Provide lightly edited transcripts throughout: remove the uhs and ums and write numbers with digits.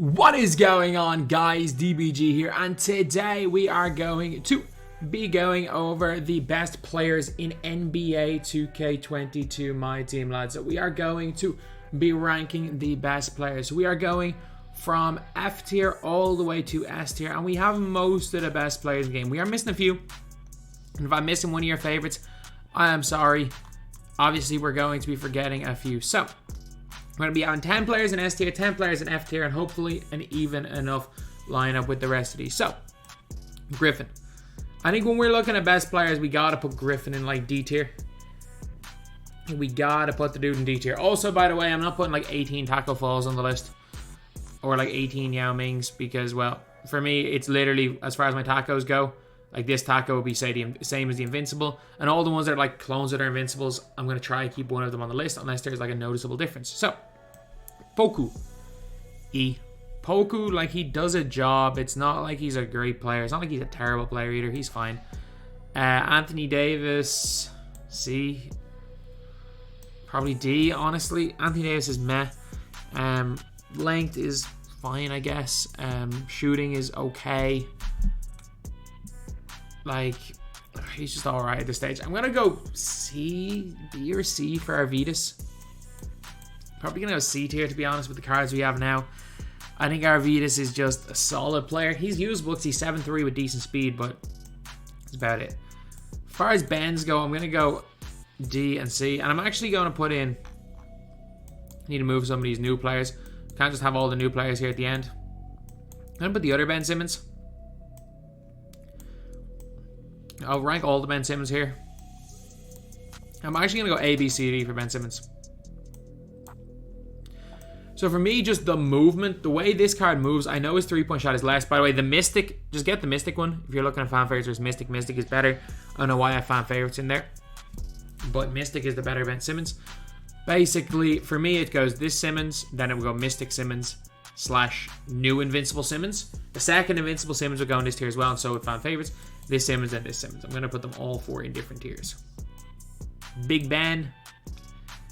What is going on, guys? DBG here, and today we are going to be going over the best players in NBA 2K22 MyTEAM, lads. So we are going to be ranking the best players. We are going from F tier all the way to S tier, and we have most of the best players in the game. We are missing a few, and if I'm missing one of your favorites, I am sorry. Obviously, we're going to be forgetting a few. So we're going to be having 10 players in S tier, 10 players in F tier, and hopefully an even enough lineup with the rest of these. So, Griffin. I think when we're looking at best players, we got to put Griffin in like D tier. We got to put the dude in D tier. Also, by the way, I'm not putting like 18 Taco Falls on the list. Or like 18 Yao Mings because, well, for me, it's literally, as far as my tacos go, like this taco would be, say, the same as the Invincible. And all the ones that are like clones of their Invincibles, I'm going to try to keep one of them on the list unless there's like a noticeable difference. So, Poku. E. Poku, like, he does a job. It's not like he's a great player. It's not like he's a terrible player either. He's fine. Anthony Davis. C. Probably D, honestly. Anthony Davis is meh. Length is fine, I guess. Shooting is okay. Like, he's just alright at this stage. I'm going to go C, B or C for Arvidas. Probably going to go C tier, to be honest, with the cards we have now. I think Arvidas is just a solid player. He's usable because he's 7'3" with decent speed, but that's about it. As far as bends go, I'm going to go D and C. And I'm actually going to put in... I need to move some of these new players. Can't just have all the new players here at the end. I'm going to put the other Ben Simmons. I'll rank all the Ben Simmons here. I'm actually going to go A, B, C, D for Ben Simmons. So for me, just the movement, the way this card moves, I know his three-point shot is less. By the way, the Mystic, just get the Mystic one. If you're looking at fan favorites, there's Mystic. Mystic is better. I don't know why I have fan favorites in there. But Mystic is the better Ben Simmons. Basically, for me, it goes this Simmons, then it will go Mystic Simmons / new Invincible Simmons. The second Invincible Simmons will go in this tier as well, and so with fan favorites. This Simmons and this Simmons. I'm going to put them all four in different tiers. Big Ben,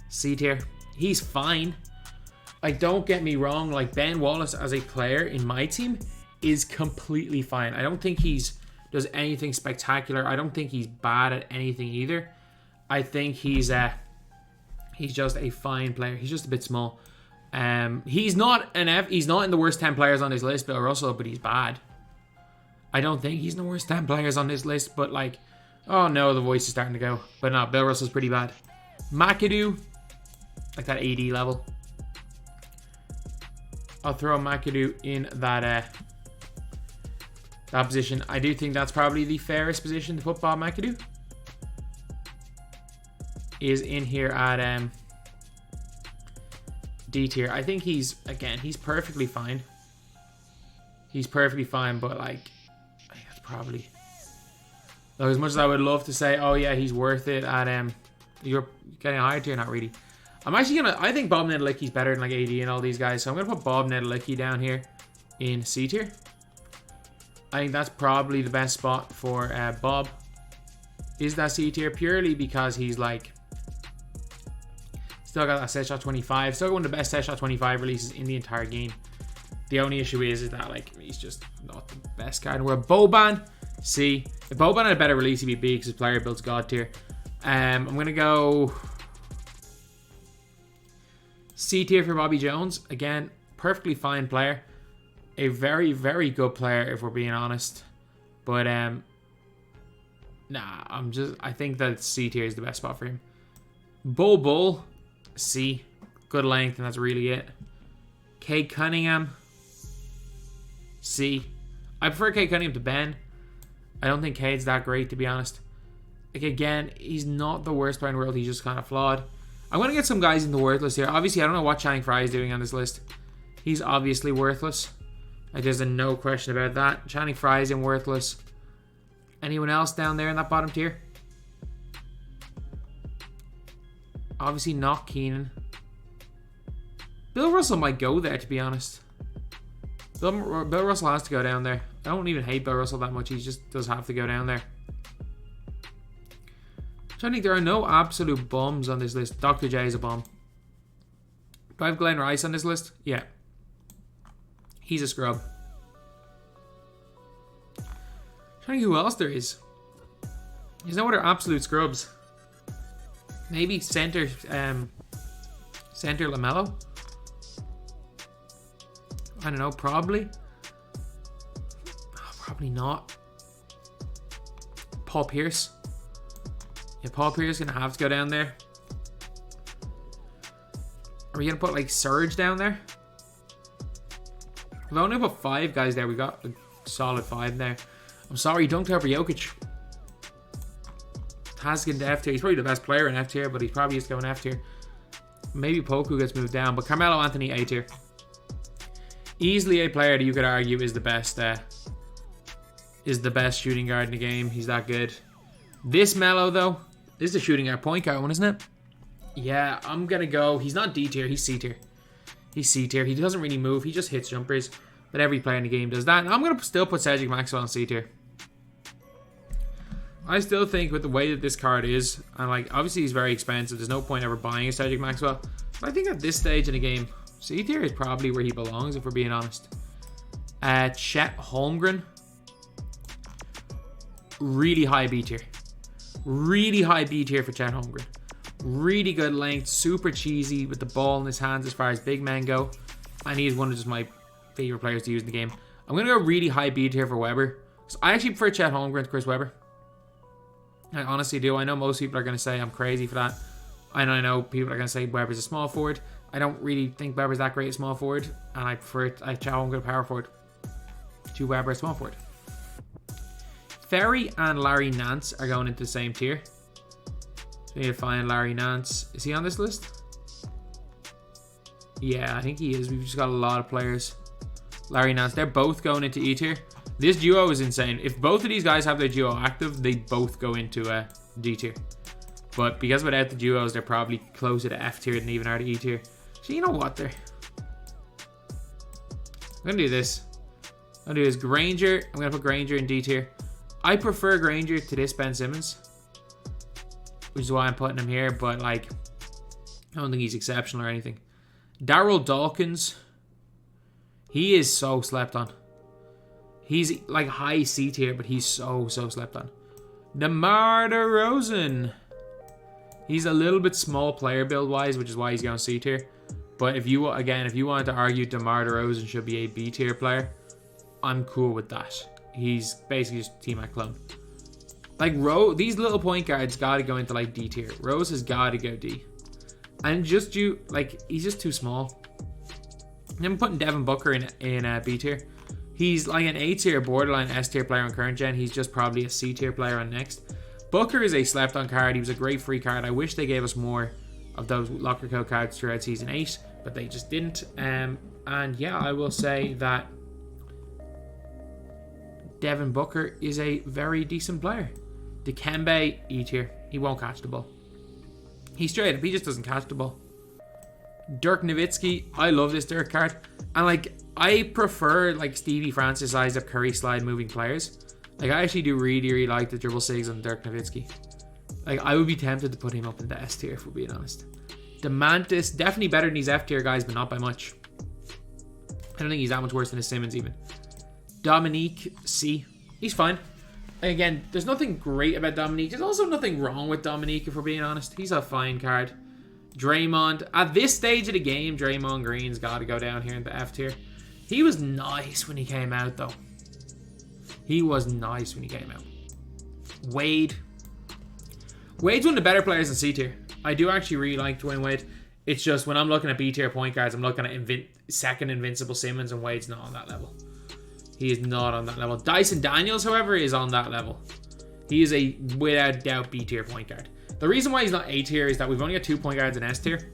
C tier. He's fine. Like, don't get me wrong. Like, Ben Wallace as a player in my team is completely fine. I don't think does anything spectacular. I don't think he's bad at anything either. I think he's just a fine player. He's just a bit small. He's not he's not in the worst 10 players on this list, Bill Russell, but he's bad. I don't think he's in the worst 10 players on this list, but like, oh no, the voice is starting to go. But no, Bill Russell's pretty bad. McAdoo, like that AD level. I'll throw McAdoo in that position. I do think that's probably the fairest position to put Bob McAdoo. Is in here at D tier. I think he's perfectly fine. He's perfectly fine, but like, that's probably, though, as much as I would love to say, oh yeah, he's worth it at you're getting a higher tier, not really. I think Bob Nedelicki's better than like AD and all these guys, so I'm gonna put Bob Nedelicki down here in C tier. I think that's probably the best spot for Bob. Is that C tier purely because he's like, still got that set shot 25. Still got one of the best set shot 25 releases in the entire game. The only issue is that like, he's just not the best card in the world. Boban, C. If Boban had a better release, he'd be B because his player builds God tier. I'm going to go C tier for Bobby Jones. Again, perfectly fine player. A very, very good player if we're being honest. But I think that C tier is the best spot for him. Bull. C. Good length, and that's really it. Cade Cunningham. C. I prefer Cade Cunningham to Ben. I don't think Cade's that great, to be honest. Like, again, he's not the worst player in the world. He's just kind of flawed. I'm going to get some guys in the worthless here. Obviously, I don't know what Channing Frye is doing on this list. He's obviously worthless. There's no question about that. Channing Frye is in worthless. Anyone else down there in that bottom tier? Obviously not Keenan. Bill Russell might go there, to be honest. Bill Russell has to go down there. I don't even hate Bill Russell that much. He just does have to go down there. I think there are no absolute bums on this list. Dr. J is a bum. Do I have Glenn Rice on this list? Yeah. He's a scrub. I'm trying to think who else there is. There's no other absolute scrubs. Maybe center LaMelo. I don't know, probably. Oh, probably not. Paul Pierce. Yeah, Paul Pierce gonna have to go down there. Are we gonna put like Surge down there? We've only put 5 guys there. We got a solid 5 there. I'm sorry, dunked over Jokic. Has to get into F tier. He's probably the best player in F tier, but he probably is going F tier. Maybe Poku gets moved down, but Carmelo Anthony A tier. Easily a player that you could argue is the best shooting guard in the game. He's that good. This Melo though, this is a shooting guard, point guard one, isn't it? Yeah, I'm gonna go. He's not D tier. He's C tier. He's C tier. He doesn't really move. He just hits jumpers. But every player in the game does that. And I'm gonna still put Cedric Maxwell in C tier. I still think with the way that this card is, and like obviously he's very expensive. There's no point ever buying a Cedric Maxwell. But I think at this stage in the game, C tier is probably where he belongs, if we're being honest. Chet Holmgren. Really high B tier. Really high B tier for Chet Holmgren. Really good length. Super cheesy with the ball in his hands as far as big men go. And he is one of just my favorite players to use in the game. I'm going to go really high B tier for Weber. So I actually prefer Chet Holmgren to Chris Webber. I honestly do. I know most people are going to say I'm crazy for that. And I know people are going to say Webber's a small forward. I don't really think Webber's that great a small forward. And I prefer Chet Holmgren power forward to Webber small forward. Ferry and Larry Nance are going into the same tier. So we need to find Larry Nance. Is he on this list? Yeah, I think he is. We've just got a lot of players. Larry Nance. They're both going into E tier. This duo is insane. If both of these guys have their duo active, they both go into D tier. But because without the duos, they're probably closer to F tier than even are to E tier. So you know what? I'm going to do this. I'm going to do this. Granger. I'm going to put Granger in D tier. I prefer Granger to this Ben Simmons, which is why I'm putting him here. But like, I don't think he's exceptional or anything. Darryl Dawkins. He is so slept on. He's like high C tier, but he's so slept on. DeMar DeRozan. He's a little bit small player build wise, which is why he's going C tier. But if you wanted to argue DeMar DeRozan should be a B tier player, I'm cool with that. He's basically just T-Mac clone. Like these little point guards gotta go into like D tier. Rose has gotta go D. And just he's just too small. And I'm putting Devin Booker in B tier. He's like an A tier, borderline S tier player on current gen. He's just probably a C tier player on next. Booker is a slept on card. He was a great free card. I wish they gave us more of those locker code cards throughout season 8, but they just didn't. And yeah, I will say that Devin Booker is a very decent player. Dikembe, E tier. He won't catch the ball. He's straight up. He just doesn't catch the ball. Dirk Nowitzki. I love this Dirk card. And like, I prefer like Stevie Francis, Isaac Curry slide moving players. Like, I actually do really like the dribble sigs on Dirk Nowitzki. Like, I would be tempted to put him up in the S tier, if we're being honest. Demantis, definitely better than these F tier guys, but not by much. I don't think he's that much worse than his Simmons even. Dominique, C. He's fine. Again, there's nothing great about Dominique. There's also nothing wrong with Dominique, if we're being honest. He's a fine card. Draymond. At this stage of the game, Draymond Green's got to go down here in the F tier. He was nice when he came out, though. He was nice when he came out. Wade. Wade's one of the better players in C tier. I do actually really like Dwayne Wade. It's just when I'm looking at B tier point guards, I'm looking at second invincible Simmons, and Wade's not on that level. He is not on that level. Dyson Daniels, however, is on that level. He is a, without doubt, B tier point guard. The reason why he's not A tier is that we've only got 2 point guards in S tier.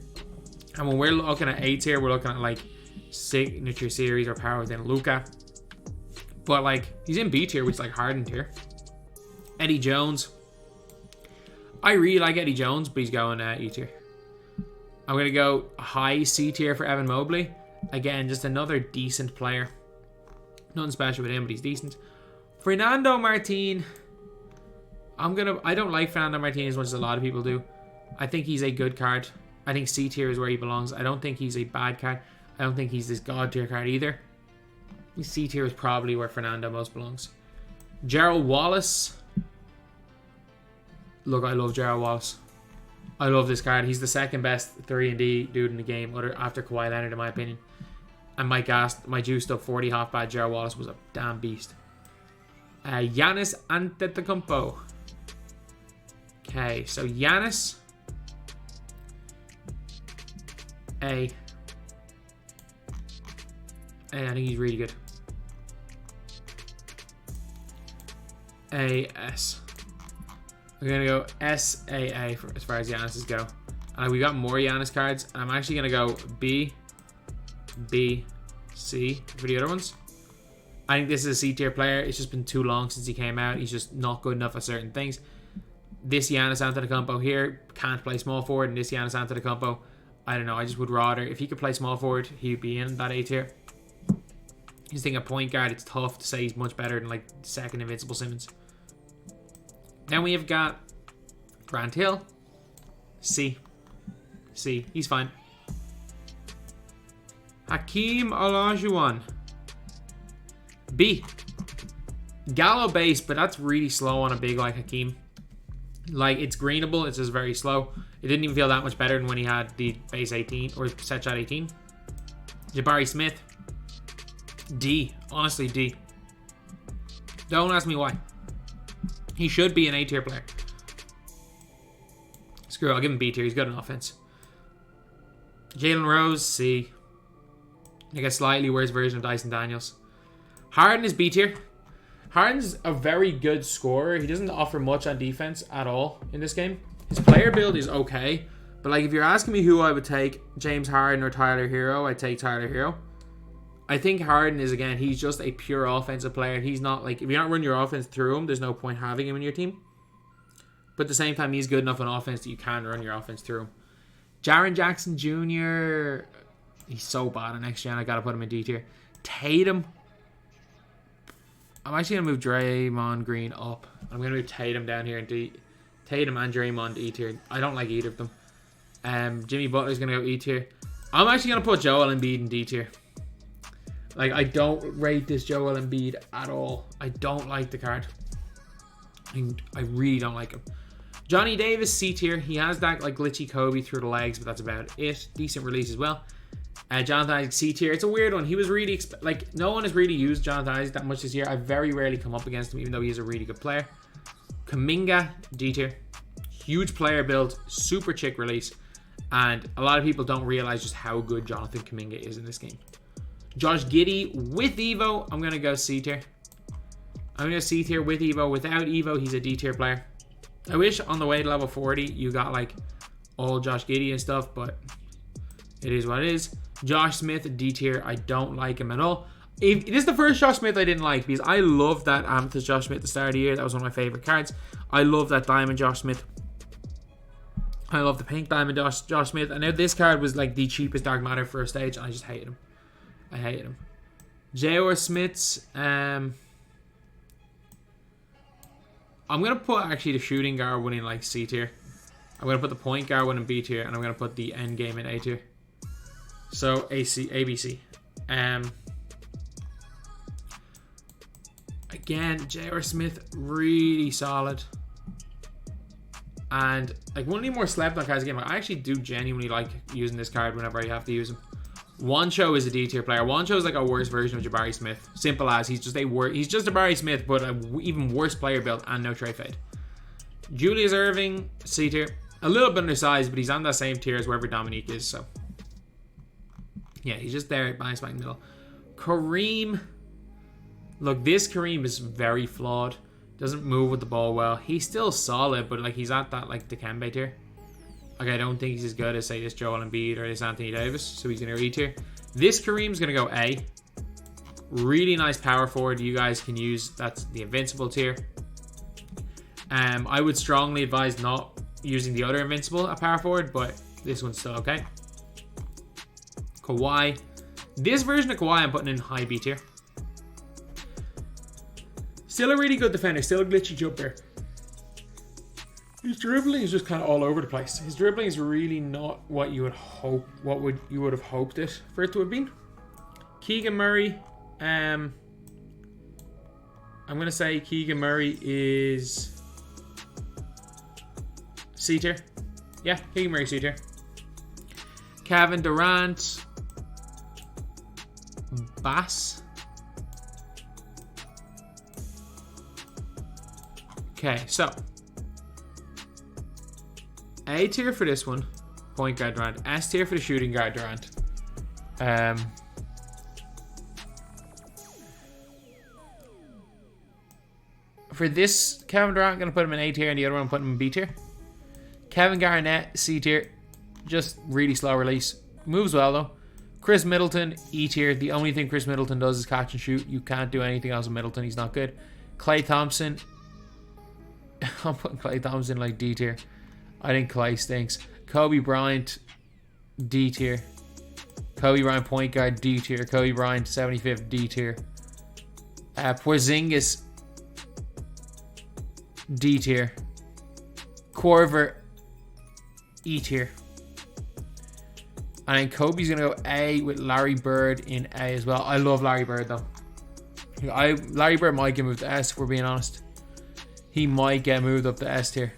And when we're looking at A tier, we're looking at like signature series or power within Luka. But like, he's in B tier, which is like Harden tier. Eddie Jones. I really like Eddie Jones, but he's going E tier. I'm going to go high C tier for Evan Mobley. Again, just another decent player. Nothing special with him, but he's decent. Fernando Martin. I don't like Fernando Martin as much as a lot of people do. I think he's a good card. I think C tier is where he belongs. I don't think he's a bad card. I don't think he's this god tier card either. C tier is probably where Fernando most belongs. Gerald Wallace. Look, I love Gerald Wallace. I love this card. He's the second best 3&D dude in the game after Kawhi Leonard, in my opinion. And my juiced up 40 half bad Gerald Wallace was a damn beast. Giannis Antetokounmpo. Okay, so Giannis. I think he's really good. AS. I'm going to go SAA for, as far as Giannis's go. We got more Giannis cards. I'm actually going to go B, C for the other ones. I think this is a C tier player. It's just been too long since he came out. He's just not good enough at certain things. This Giannis Antetokounmpo here can't play small forward, and this Giannis Antetokounmpo, I don't know. I just would rather, if he could play small forward, he'd be in that A tier. He's thinking a point guard. It's tough to say he's much better than like second Invincible Simmons. Then we have got Grant Hill. C. He's fine. Hakeem Olajuwon. B. Gallo base, but that's really slow on a big like Hakeem. Like, it's greenable. It's just very slow. It didn't even feel that much better than when he had the base 18 or set shot 18. Jabari Smith. D. Honestly, D. Don't ask me why. He should be an A tier player. Screw it, I'll give him B tier. He's good on offense. Jalen Rose, C. Like a slightly worse version of Dyson Daniels. Harden is B tier. Harden's a very good scorer. He doesn't offer much on defense at all in this game. His player build is okay. But like, if you're asking me who I would take, James Harden or Tyler Hero, I'd take Tyler Hero. I think Harden is, again, he's just a pure offensive player. He's not like, if you're not running your offense through him, there's no point having him in your team. But at the same time, he's good enough on offense that you can run your offense through him. Jaren Jackson Jr., he's so bad on next gen. I got to put him in D tier. Tatum. I'm actually going to move Draymond Green up. I'm going to move Tatum down here in D. Tatum and Draymond E tier. I don't like either of them. Jimmy Butler's going to go E tier. I'm actually going to put Joel Embiid in D tier. Like, I don't rate this Joel Embiid at all. I don't like the card. I really don't like him. Johnny Davis, C tier. He has that like glitchy Kobe through the legs, but that's about it. Decent release as well. Jonathan Isaac, C tier. It's a weird one. He was really... like, no one has really used Jonathan Isaac that much this year. I've very rarely come up against him, even though he is a really good player. Kuminga, D tier. Huge player build. Super chick release. And a lot of people don't realize just how good Jonathan Kuminga is in this game. Josh Giddey with Evo. I'm going to go C tier. I'm going to go C tier with Evo. Without Evo, he's a D tier player. I wish on the way to level 40, you got like all Josh Giddey and stuff, but it is what it is. Josh Smith, D tier. I don't like him at all. It is the first Josh Smith I didn't like, because I love that Amethyst Josh Smith at the start of the year. That was one of my favorite cards. I love that Diamond Josh Smith. I love the pink Diamond Josh Smith. And now this card was like the cheapest Dark Matter for a stage, and I just hated him. I hated him. J.R. Smith's. I'm going to put actually the shooting guard one in like C tier. I'm going to put the point guard one in B tier. And I'm going to put the end game in A tier. So ABC. Again, J.R. Smith, really solid. And like one of the more slept on cards in the game. I actually do genuinely like using this card whenever I have to use him. Wancho is a D tier player. Wancho is like a worse version of Jabari Smith. Simple as, he's just Jabari Smith, but an even worse player build and no trade fade. Julius Erving, C tier. A little bit undersized, but he's on that same tier as wherever Dominique is. So yeah, he's just there, bang smack in the middle. Kareem. Look, this Kareem is very flawed. Doesn't move with the ball well. He's still solid, but like he's at that like Dikembe tier. Like, I don't think he's as good as, say, this Joel Embiid or this Anthony Davis. So he's going to go E tier. This Kareem's going to go A. Really nice power forward you guys can use. That's the Invincible tier. I would strongly advise not using the other Invincible at power forward, but this one's still okay. Kawhi. This version of Kawhi I'm putting in high B tier. Still a really good defender. Still a glitchy jumper. His dribbling is just kind of all over the place. His dribbling is really not what you would hope. You would have hoped it for it to have been. Keegan Murray, I'm going to say Keegan Murray is C tier. Yeah, Keegan Murray C tier. Kevin Durant, Bass. Okay, so A tier for this one, point guard Durant. S tier for the shooting guard Durant. For this Kevin Durant, I'm going to put him in A tier, and the other one I'm putting him in B tier. Kevin Garnett, C tier. Just really slow release. Moves well, though. Chris Middleton, E tier. The only thing Chris Middleton does is catch and shoot. You can't do anything else with Middleton. He's not good. Klay Thompson. I'm putting Klay Thompson like D tier. I think Klay stinks. Kobe Bryant, D tier. Kobe Bryant, point guard, D tier. Kobe Bryant, 75th, D tier. Porzingis, D tier. Korver, E tier. And then Kobe's going to go A with Larry Bird in A as well. I love Larry Bird, though. Larry Bird might get moved to S, if we're being honest. He might get moved up to S tier.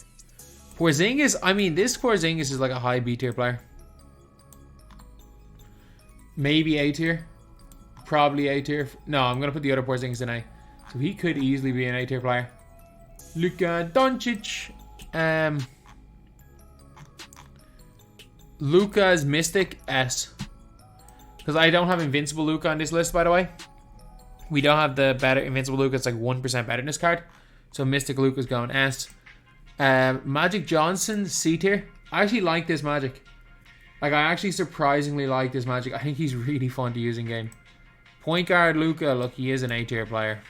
Porzingis, I mean, this Porzingis is like a high B tier player. Maybe A tier. Probably A tier. No, I'm going to put the other Porzingis in A. So he could easily be an A tier player. Luka Doncic. Luka's Mystic, S. Because I don't have Invincible Luka on this list, by the way. We don't have the better Invincible Luka. It's like 1% better in this card. So Mystic Luka's going S. Magic Johnson, C tier. I actually like this Magic. Like, I actually surprisingly like this Magic. I think he's really fun to use in game. Point guard Luka, look, he is an A tier player.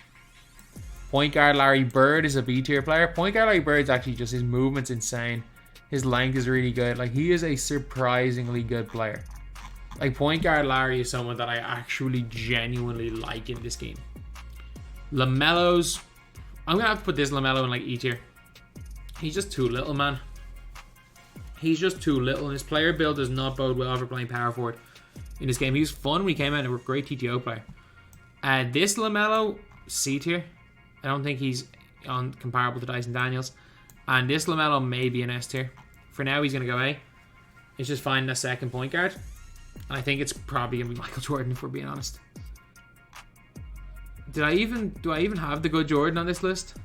Point guard Larry Bird is a B tier player. Point guard Larry Bird's actually just, his movement's insane. His length is really good. Like, he is a surprisingly good player. Like, point guard Larry is someone that I actually genuinely like in this game. LaMelo's, I'm going to have to put this LaMelo in like E tier. He's just too little, man. He's just too little. And his player build does not bode well for playing power forward in this game. He was fun when he came out and a great TTO player. This LaMelo, C tier. I don't think he's on comparable to Dyson Daniels. And this LaMelo may be an S tier. For now, he's going to go A. It's just finding a second point guard. And I think it's probably going to be Michael Jordan, if we're being honest. Do I even have the good Jordan on this list?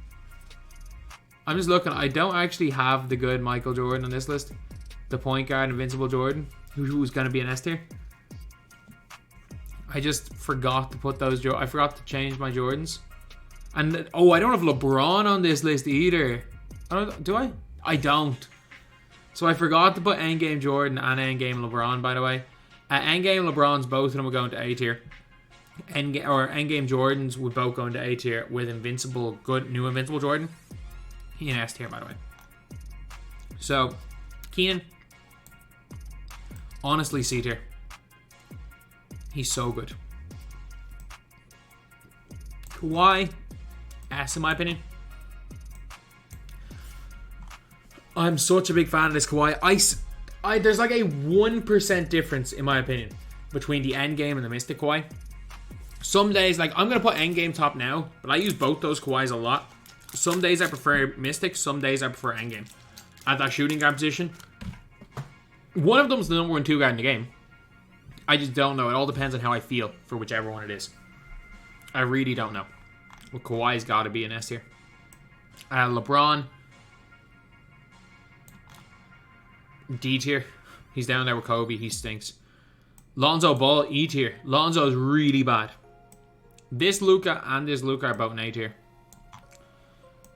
I'm just looking. I don't actually have the good Michael Jordan on this list. The point guard, Invincible Jordan, who's going to be an S tier. I just forgot to put those. I forgot to change my Jordans. And oh, I don't have LeBron on this list either. Do I? I don't. So I forgot to put Endgame Jordan and Endgame LeBron, by the way. Endgame LeBron's, both of them are going to A tier. Endgame Jordans would both go into A tier with new Invincible Jordan. He in S tier, by the way. So, Keenan, honestly, C tier. He's so good. Kawhi, S in my opinion. I'm such a big fan of this Kawhi. There's like a 1% difference, in my opinion, between the Endgame and the Mystic Kawhi. Some days, like, I'm going to put Endgame top now, but I use both those Kawhis a lot. Some days I prefer Mystic, some days I prefer Endgame. At that shooting guard position, one of them's the number 1 2 guard in the game. I just don't know. It all depends on how I feel for whichever one it is. I really don't know. Well, Kawhi's got to be an S here. LeBron, D tier. He's down there with Kobe. He stinks. Lonzo Ball, E tier. Lonzo's really bad. This Luka and this Luka are both in A tier.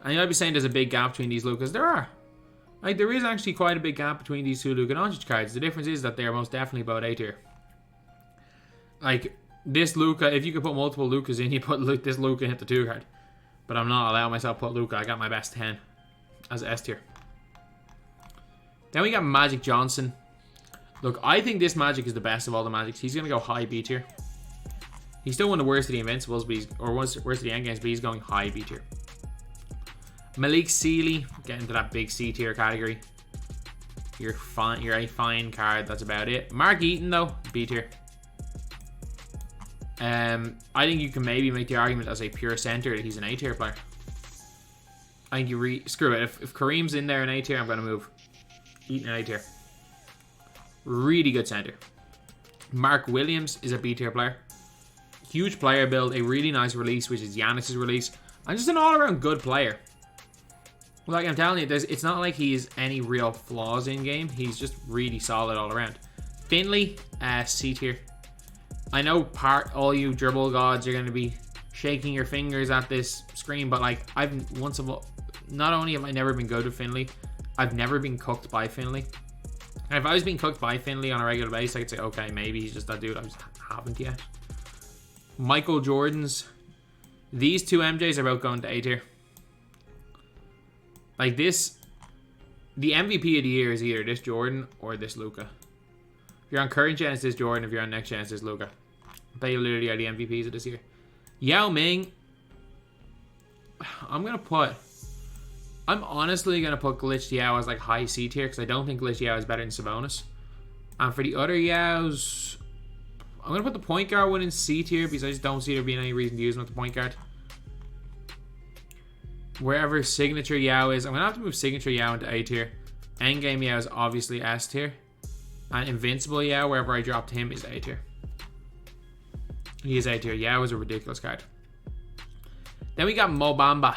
And you might be saying there's a big gap between these Lukas. There are. Like, there is actually quite a big gap between these two Luka Doncic cards. The difference is that they are most definitely both A tier. Like, this Luka, if you could put multiple Lukas in, you put this Luka and hit the 2 card. But I'm not allowing myself to put Luka. I got my best 10 as S tier. Then we got Magic Johnson. Look, I think this Magic is the best of all the Magics. He's going to go high B tier. He's still one of the worst of the Invincibles, or worst of the Endgames, but he's going high B tier. Malik Sealy, get into that big C tier category. You're a fine card, that's about it. Mark Eaton, though, B tier. I think you can maybe make the argument as a pure center that he's an A tier player. I think you screw it. If Kareem's in there in A tier, I'm going to move. Eaton A tier. Really good center. Mark Williams is a B tier player. Huge player build, a really nice release, which is Giannis's release. And just an all-around good player. Like I'm telling you, it's not like he's any real flaws in game. He's just really solid all around. Finley, C tier. I know all you dribble gods are going to be shaking your fingers at this screen, but like not only have I never been good with Finley, I've never been cooked by Finley. And if I was being cooked by Finley on a regular basis, I could say, okay, maybe he's just that dude. I just haven't yet. Michael Jordan's. These two MJs are both going to A tier. Like this, the MVP of the year is either this Jordan or this Luka. If you're on current gen, it's this Jordan. If you're on next gen, it's this Luka. They literally are the MVPs of this year. Yao Ming. I'm honestly going to put Glitch Yao as like high C tier because I don't think Glitch Yao is better than Sabonis. And for the other Yaos, I'm going to put the point guard one in C tier because I just don't see there being any reason to use him with the point guard. Wherever Signature Yao is, I'm going to have to move Signature Yao into A tier. Endgame Yao is obviously S tier. And Invincible Yao, wherever I dropped him, is A tier. He is A tier. Yao is a ridiculous card. Then we got Mo Bamba,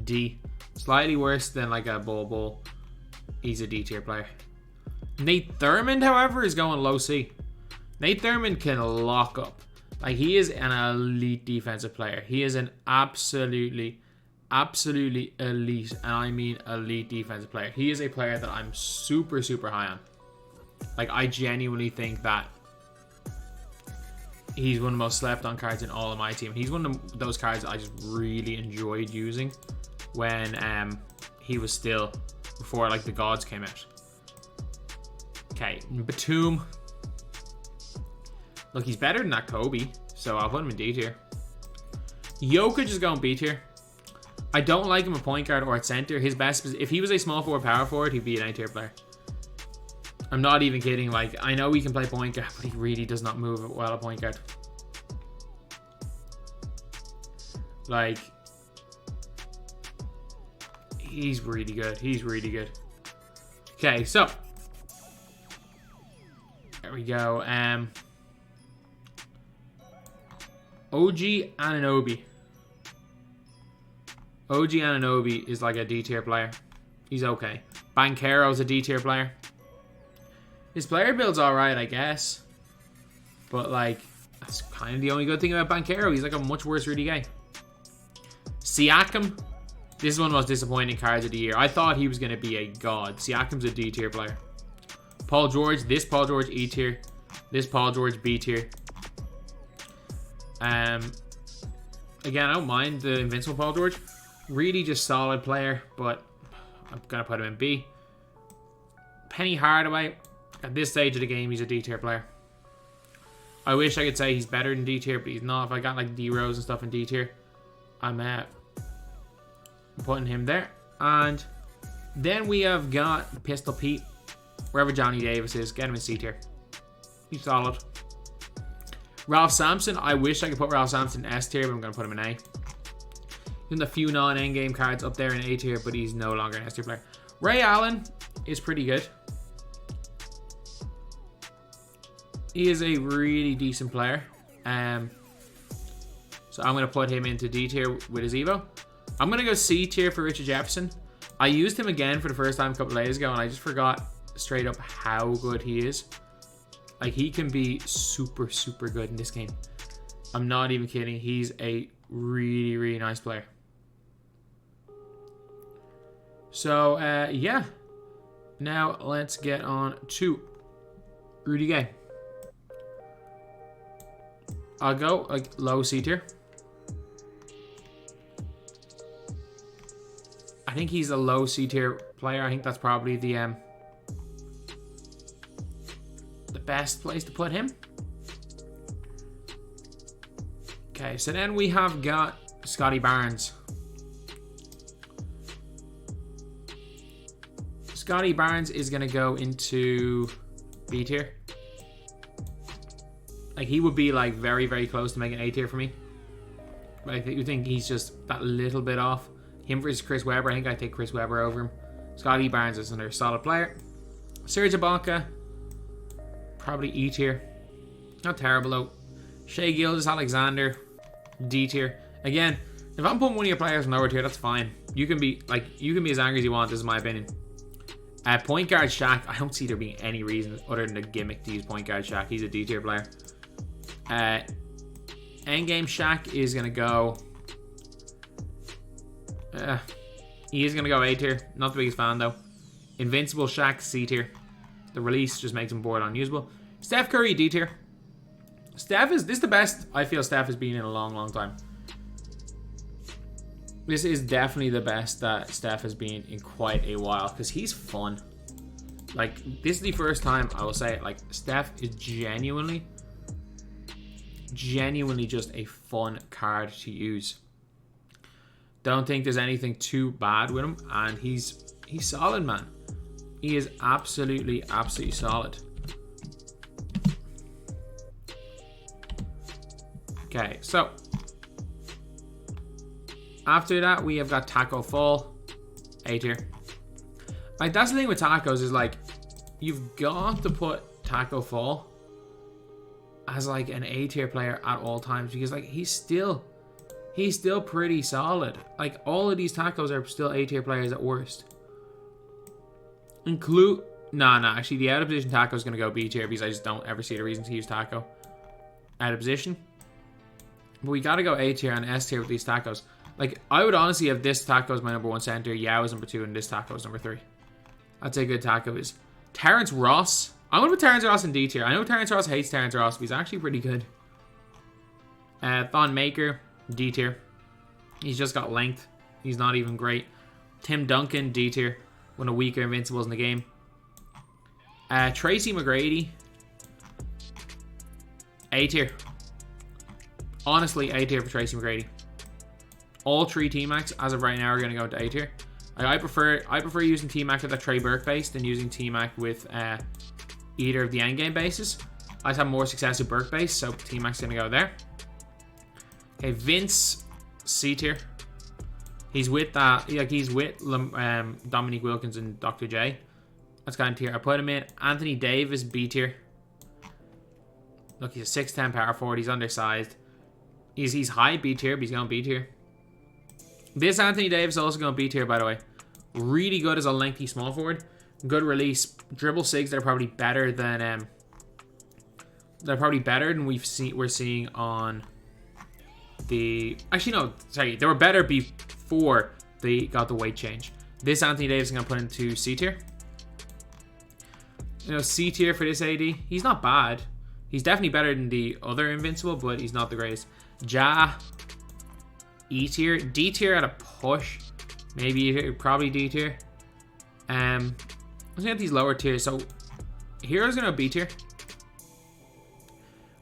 D. Slightly worse than like a Bull. He's a D tier player. Nate Thurmond, however, is going low C. Nate Thurmond can lock up. Like, he is an elite defensive player. He is an absolutely elite, and I mean elite defensive player. He is a player that I'm super high on. Like, I genuinely think that he's one of the most slept on cards in all of my team. He's one of those cards that I just really enjoyed using when he was still before like the gods came out. Okay, Batum. Look, he's better than that Kobe, so I'll put him in D tier. Jokic is going B tier. I don't like him at point guard or at center. His best, if he was a small forward, power forward, he'd be an A tier player. I'm not even kidding. Like, I know he can play point guard, but he really does not move well at point guard. Like, he's really good. He's really good. Okay, so there we go. OG Anunoby. OG Anunoby is like a D tier player. He's okay. Banchero's a D tier player. His player build's alright, I guess. But like, that's kind of the only good thing about Banchero. He's like a much worse Rudy Gay. Siakam. This is one of the most disappointing cards of the year. I thought he was going to be a god. Siakam's a D tier player. Paul George. This Paul George E tier. This Paul George B tier. Again, I don't mind the Invincible Paul George. Really just solid player, but I'm going to put him in B. Penny Hardaway. At this stage of the game, he's a D tier player. I wish I could say he's better than D tier, but he's not. If I got like D-Rose and stuff in D tier, I'm putting him there. And then we have got Pistol Pete. Wherever Johnny Davis is, get him in C tier. He's solid. Ralph Sampson. I wish I could put Ralph Sampson in S tier, but I'm going to put him in A. There's a few non-endgame cards up there in A tier, but he's no longer an S tier player. Ray Allen is pretty good. He is a really decent player. So I'm going to put him into D tier with his Evo. I'm going to go C tier for Richard Jefferson. I used him again for the first time a couple of days ago, and I just forgot straight up how good he is. Like, he can be super good in this game. I'm not even kidding. He's a really nice player. So, yeah. Now, let's get on to Rudy Gay. I'll go like low C tier. I think he's a low C tier player. I think that's probably the best place to put him. Okay, so then we have got Scotty Barnes. Scotty Barnes is going to go into B tier. Like, he would be like very, very close to making A tier for me. But I think he's just that little bit off. Him versus Chris Webber. I think I'd take Chris Webber over him. Scotty Barnes is another solid player. Serge Ibaka, probably E tier. Not terrible though. Shea Gilgeous-Alexander, D tier. Again, if I'm putting one of your players in lower tier, that's fine. You can be as angry as you want. This is my opinion. Point guard Shaq. I don't see there being any reason other than a gimmick to use point guard Shaq. He's a D tier player. Endgame Shaq is gonna go. He is gonna go A tier. Not the biggest fan though. Invincible Shaq, C tier. The release just makes him bored unusable. Steph Curry, D tier. This is the best I feel Steph has been in a long, long time. This is definitely the best that Steph has been in quite a while because he's fun. Like, this is the first time I will say it. Like, Steph is genuinely just a fun card to use. Don't think there's anything too bad with him, and he's solid, man. He is absolutely solid. Okay, so after that we have got Taco Fall, A tier. Like, that's the thing with tacos is like you've got to put Taco Fall as like an A tier player at all times because like he's still pretty solid. Like, all of these tacos are still A tier players at worst. Actually the out of position taco is gonna go B tier because I just don't ever see the reason to use taco out of position. But we gotta go A tier and S tier with these tacos. Like, I would honestly have this taco as my number 1 center, Yao is number 2, and this taco is number 3. That's a good taco is. Terrence Ross. I'm gonna put Terrence Ross in D tier. I know Terrence Ross hates Terrence Ross, but he's actually pretty good. Thon Maker, D tier. He's just got length. He's not even great. Tim Duncan, D tier. One of the weaker invincibles in the game. Tracy McGrady, A tier. Honestly, A tier for Tracy McGrady. All 3 T-Macs as of right now are going to go into A tier. I prefer using T-Mac with a Trey Burke base than using T-Mac with either of the endgame bases. I just have more success with Burke base, so T-Mac's going to go there. Okay, Vince, C tier. He's with Dominique Wilkins and Dr. J. That's kind of tier. I put him in. Anthony Davis, B tier. Look, he's a 6'10" power forward. He's undersized. He's high B tier, but he's going B tier. This Anthony Davis is also going B tier, by the way. Really good as a lengthy small forward. Good release. Dribble sigs that are probably better than we're seeing on the. Actually, no, sorry, they were better before they got the weight change. This Anthony Davis I'm gonna put into C tier. You know, C tier for this AD. He's not bad. He's definitely better than the other Invincible, but he's not the greatest. Ja, E tier. D tier at a push. Maybe, probably D tier. Let's get these lower tiers. So, Hero's gonna go B tier.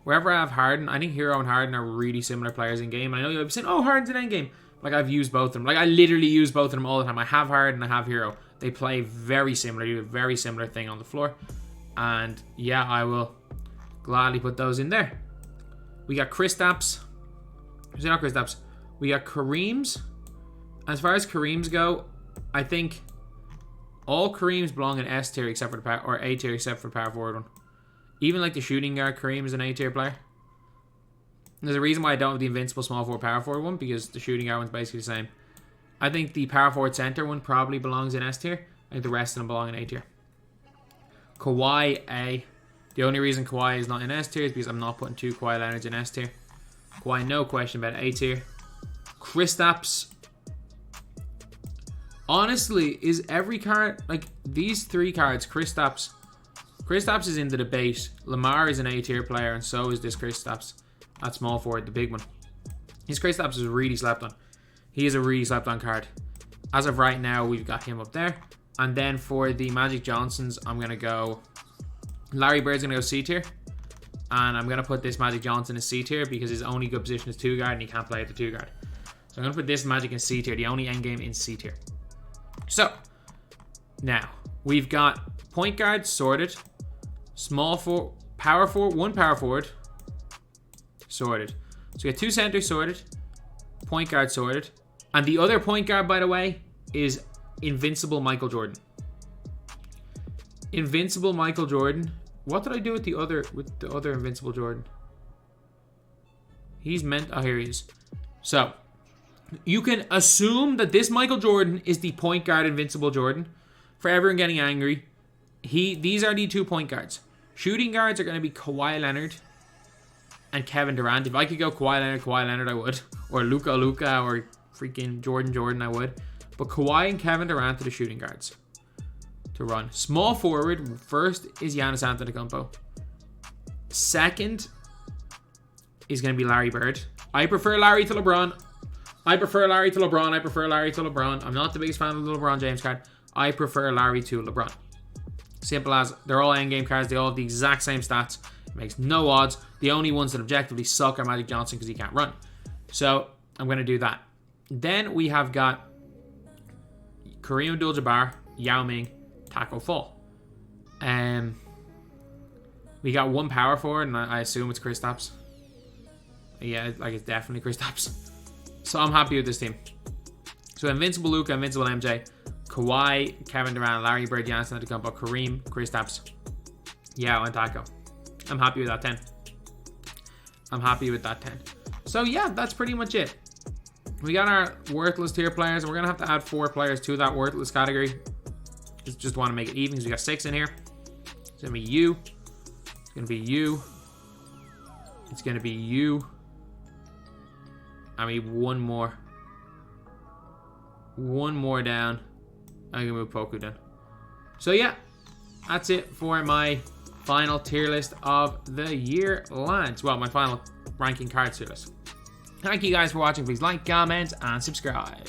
Wherever I have Harden, I think Hero and Harden are really similar players in game. I know you'll be saying, oh, Harden's in endgame. Like, I've used both of them. Like, I literally use both of them all the time. I have Harden, I have Hero. They play very similar. Do a very similar thing on the floor. And, yeah, I will gladly put those in there. We got Kristaps. Not Kristaps. We got Kareems. As far as Kareems go, I think all Kareems belong in S tier except for the power, or A tier except for the power forward one. Even like the shooting guard, Kareem is an A tier player. There's a reason why I don't have the invincible small forward power forward one, because the shooting guard one's basically the same. I think the power forward center one probably belongs in S tier. I think the rest of them belong in A tier. Kawhi, A. The only reason Kawhi is not in S tier is because I'm not putting 2 Kawhi Leonards in S tier. Kawhi, no question about A tier. Kristaps. Honestly, is every card, like these 3 cards, Kristaps is in the debate. Lamar is an A tier player, and so is this Kristaps. That small forward, the big one. His Kristaps is really slept on. He is a really slept on card. As of right now, we've got him up there. And then for the Magic Johnsons, I'm going to go... Larry Bird's going to go C tier. And I'm going to put this Magic Johnson in C tier because his only good position is 2 guard and he can't play at the 2 guard. So I'm going to put this Magic in C tier, the only endgame in C tier. So, now, we've got point guard sorted. Small forward, power forward, 1 power forward. sorted. So we got 2 centers sorted. Point guard sorted. And the other point guard, by the way, is Invincible Michael Jordan. Invincible Michael Jordan. What did I do with the other Invincible Jordan? He's meant... Oh, here he is. So, you can assume that this Michael Jordan is the point guard Invincible Jordan. For everyone getting angry, these are the 2 point guards. Shooting guards are going to be Kawhi Leonard and Kevin Durant. If I could go Kawhi Leonard, I would. Or Luka, or freaking Jordan, I would. But Kawhi and Kevin Durant are the shooting guards to run. Small forward, first is Giannis Antetokounmpo. Second is going to be Larry Bird. I prefer Larry to LeBron. I'm not the biggest fan of the LeBron James card. I prefer Larry to LeBron. Simple as. They're all endgame cards. They all have the exact same stats. It makes no odds. The only ones that objectively suck are Magic Johnson because he can't run. So I'm going to do that. Then we have got Kareem Abdul-Jabbar, Yao Ming, Taco Fall. We got 1 power forward, and I assume it's Kristaps. Yeah, like it's definitely Kristaps. So I'm happy with this team. So Invincible Luka, Invincible MJ, Kawhi, Kevin Durant, Larry Bird, Giannis Antetokounmpo, Kareem, Kristaps, Yao, and Taco. I'm happy with that 10. So yeah, that's pretty much it. We got our worthless tier players. We're gonna have to add 4 players to that worthless category. Just want to make it even because we got 6 in here. It's gonna be you. It's gonna be you. It's gonna be you. I need 1 more. 1 more down. I can move Poku down. So yeah, that's it for my final tier list of the year, lads. Well, my final ranking card tier list. Thank you guys for watching. Please like, comment, and subscribe.